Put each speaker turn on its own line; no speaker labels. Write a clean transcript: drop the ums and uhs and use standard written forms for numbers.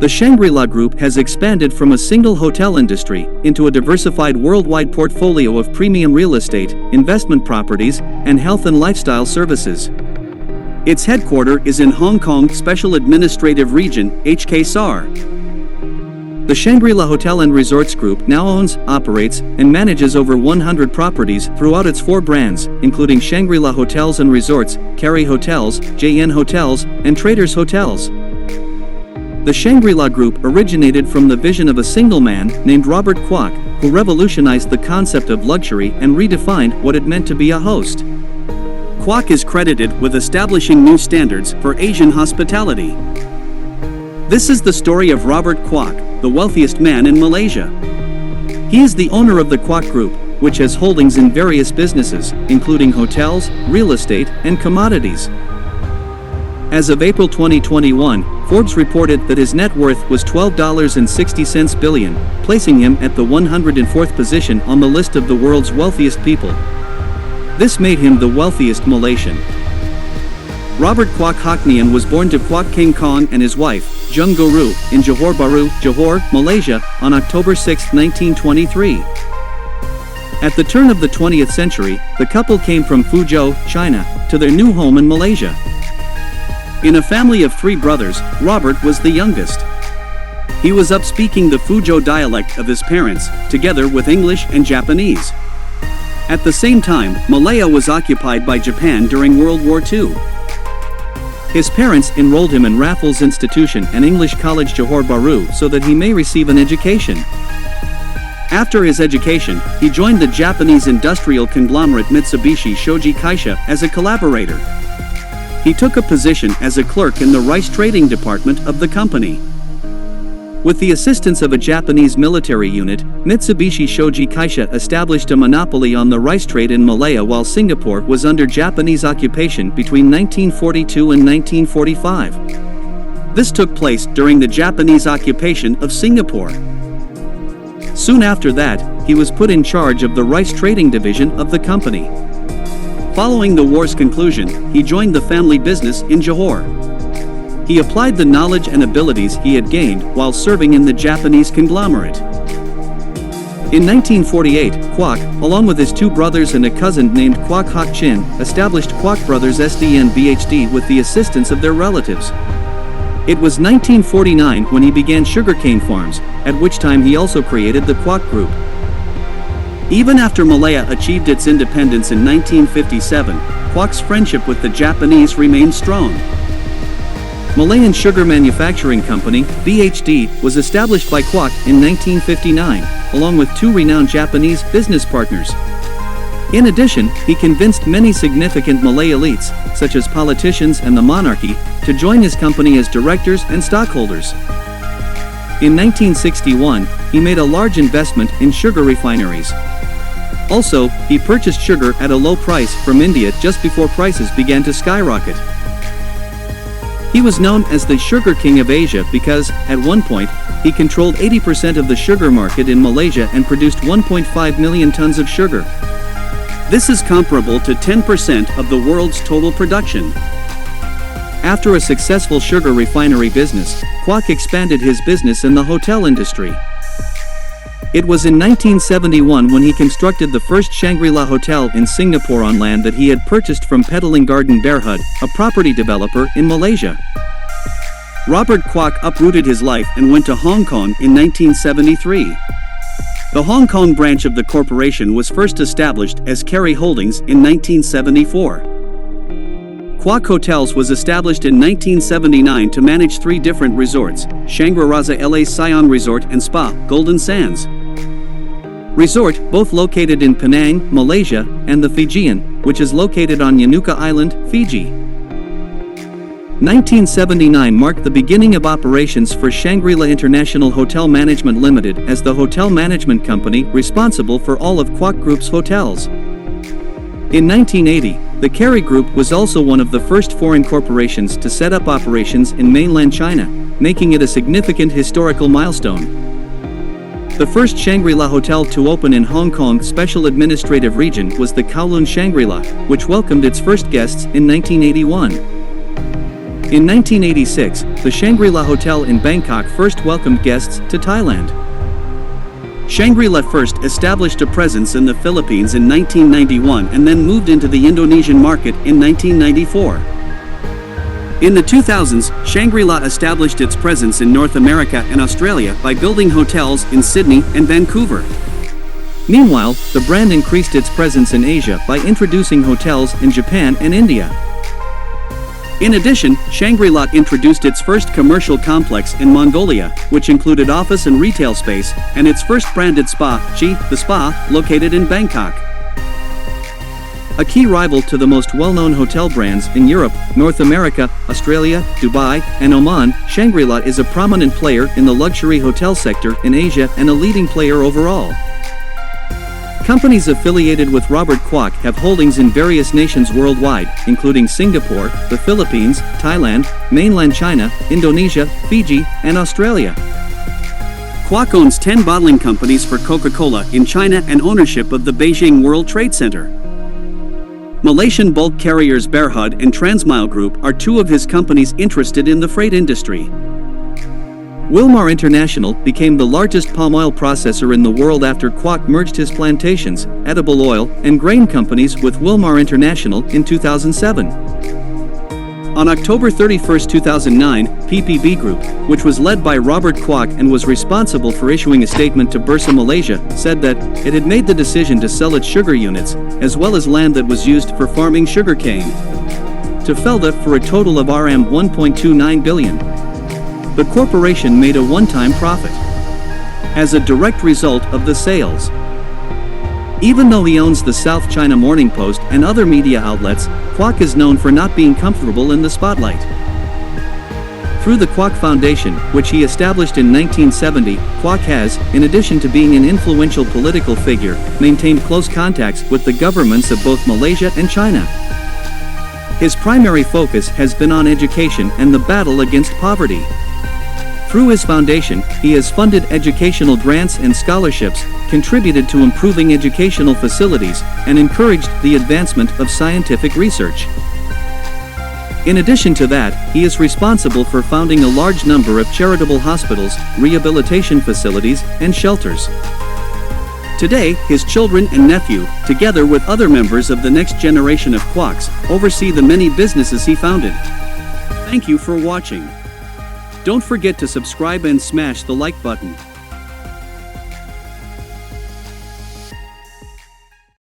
The Shangri-La Group has expanded from a single hotel industry into a diversified worldwide portfolio of premium real estate, investment properties, and health and lifestyle services. Its headquarters is in Hong Kong Special Administrative Region, HK-SAR. The Shangri-La Hotel and Resorts Group now owns, operates, and manages over 100 properties throughout its 4 brands, including Shangri-La Hotels and Resorts, Carey Hotels, JN Hotels, and Traders Hotels. The Shangri-La Group originated from the vision of a single man named Robert Kuok, who revolutionized the concept of luxury and redefined what it meant to be a host. Kwok is credited with establishing new standards for Asian hospitality. This is the story of Robert Kuok, the wealthiest man in Malaysia. He is the owner of the Kwok Group, which has holdings in various businesses, including hotels, real estate, and commodities. As of April 2021, Forbes reported that his net worth was $12.60 billion, placing him at the 104th position on the list of the world's wealthiest people. This made him the wealthiest Malaysian. Robert Kuok Hocknian was born to Kwok King Kong and his wife, Jung Guru, in Johor Bahru, Johor, Malaysia, on October 6, 1923. At the turn of the 20th century, the couple came from Fuzhou, China, to their new home in Malaysia. In a family of 3 brothers, Robert was the youngest. He was up speaking the Fuzhou dialect of his parents, together with English and Japanese. At the same time, Malaya was occupied by Japan during World War II. His parents enrolled him in Raffles Institution and English College Johor Bahru so that he may receive an education. After his education, he joined the Japanese industrial conglomerate Mitsubishi Shoji Kaisha as a collaborator. He took a position as a clerk in the rice trading department of the company. With the assistance of a Japanese military unit, Mitsubishi Shoji Kaisha established a monopoly on the rice trade in Malaya while Singapore was under Japanese occupation between 1942 and 1945. This took place during the Japanese occupation of Singapore. Soon after that, he was put in charge of the rice trading division of the company. Following the war's conclusion, he joined the family business in Johor. He applied the knowledge and abilities he had gained while serving in the Japanese conglomerate. In 1948, Kwok, along with his 2 brothers and a cousin named Kwok Hock Chin, established Kwok Brothers SDN BHD with the assistance of their relatives. It was 1949 when he began sugarcane farms, at which time he also created the Kwok Group. Even after Malaya achieved its independence in 1957, Kwok's friendship with the Japanese remained strong. Malayan Sugar Manufacturing Company, BHD, was established by Kwok in 1959, along with 2 renowned Japanese business partners. In addition, he convinced many significant Malay elites, such as politicians and the monarchy, to join his company as directors and stockholders. In 1961, he made a large investment in sugar refineries. Also, he purchased sugar at a low price from India just before prices began to skyrocket. He was known as the Sugar King of Asia because, at one point, he controlled 80% of the sugar market in Malaysia and produced 1.5 million tons of sugar. This is comparable to 10% of the world's total production. After a successful sugar refinery business, Kwok expanded his business in the hotel industry. It was in 1971 when he constructed the first Shangri-La Hotel in Singapore on land that he had purchased from Petaling Garden Berhad, a property developer in Malaysia. Robert Kuok uprooted his life and went to Hong Kong in 1973. The Hong Kong branch of the corporation was first established as Carey Holdings in 1974. Kwok Hotels was established in 1979 to manage 3 different resorts: Shangri-La LA Sion Resort and Spa, Golden Sands Resort, both located in Penang, Malaysia, and the Fijian, which is located on Yanuka Island, Fiji. 1979 marked the beginning of operations for Shangri-La International Hotel Management Limited as the hotel management company responsible for all of Kwok Group's hotels. In 1980, the Carey Group was also one of the first foreign corporations to set up operations in mainland China, making it a significant historical milestone. The first Shangri-La hotel to open in Hong Kong Special Administrative Region was the Kowloon Shangri-La, which welcomed its first guests in 1981. In 1986, the Shangri-La Hotel in Bangkok first welcomed guests to Thailand. Shangri-La first established a presence in the Philippines in 1991 and then moved into the Indonesian market in 1994. In the 2000s, Shangri-La established its presence in North America and Australia by building hotels in Sydney and Vancouver. Meanwhile, the brand increased its presence in Asia by introducing hotels in Japan and India. In addition, Shangri-La introduced its first commercial complex in Mongolia, which included office and retail space, and its first branded spa, the Spa, located in Bangkok. A key rival to the most well-known hotel brands in Europe, North America, Australia, Dubai, and Oman, Shangri-La is a prominent player in the luxury hotel sector in Asia and a leading player overall. Companies affiliated with Robert Kuok have holdings in various nations worldwide, including Singapore, the Philippines, Thailand, mainland China, Indonesia, Fiji, and Australia. Kwok owns 10 bottling companies for Coca-Cola in China and ownership of the Beijing World Trade Center. Malaysian bulk carriers Berhad and Transmile Group are two of his companies interested in the freight industry. Wilmar International became the largest palm oil processor in the world after Kwok merged his plantations, edible oil, and grain companies with Wilmar International in 2007. On October 31, 2009, PPB Group, which was led by Robert Kuok and was responsible for issuing a statement to Bursa Malaysia, said that it had made the decision to sell its sugar units, as well as land that was used for farming sugarcane, to Felda for a total of Rs 1.29 billion. The corporation made a one-time profit as a direct result of the sales. Even though he owns the South China Morning Post and other media outlets, Kwok is known for not being comfortable in the spotlight. Through the Kwok Foundation, which he established in 1970, Kwok has, in addition to being an influential political figure, maintained close contacts with the governments of both Malaysia and China. His primary focus has been on education and the battle against poverty. Through his foundation, he has funded educational grants and scholarships, contributed to improving educational facilities, and encouraged the advancement of scientific research. In addition to that, he is responsible for founding a large number of charitable hospitals, rehabilitation facilities, and shelters. Today, his children and nephew, together with other members of the next generation of Kwoks, oversee the many businesses he founded. Thank you for watching. Don't forget to subscribe and smash the like button.